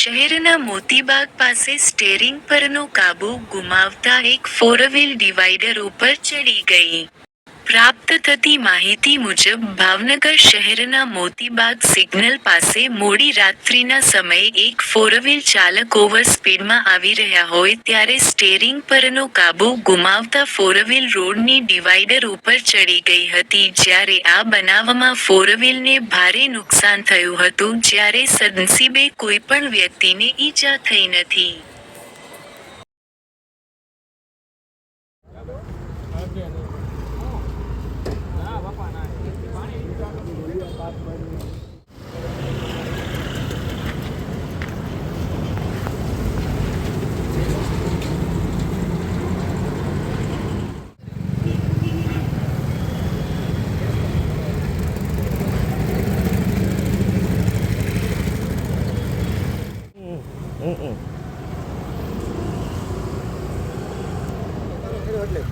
શહેરના મોતીબાગ પાસે સ્ટેરિંગ પરનો કાબૂ ગુમાવતા એક ફોરવ્હીલ ડિવાઈડર ઉપર ચડી ગઈ. પ્રાપ્ત થતી માહિતી મુજબ ભાવનગર શહેરના મોતીબાગ સિગ્નલ પાસે મોડી રાત્રિના સમયે એક ફોરવ્હીલ ચાલક ઓવર સ્પીડમાં આવી રહ્યા હોય ત્યારે સ્ટેરિંગ પરનો કાબૂ ગુમાવતા ફોરવ્હીલ રોડની ડિવાઈડર ઉપર ચડી ગઈ હતી જ્યારે આ બનાવમાં ફોરવ્હીલને ભારે નુકસાન થયું હતું જ્યારે સદનસીબે કોઈપણ વ્યક્તિને ઈજા થઈ નથી. એટલે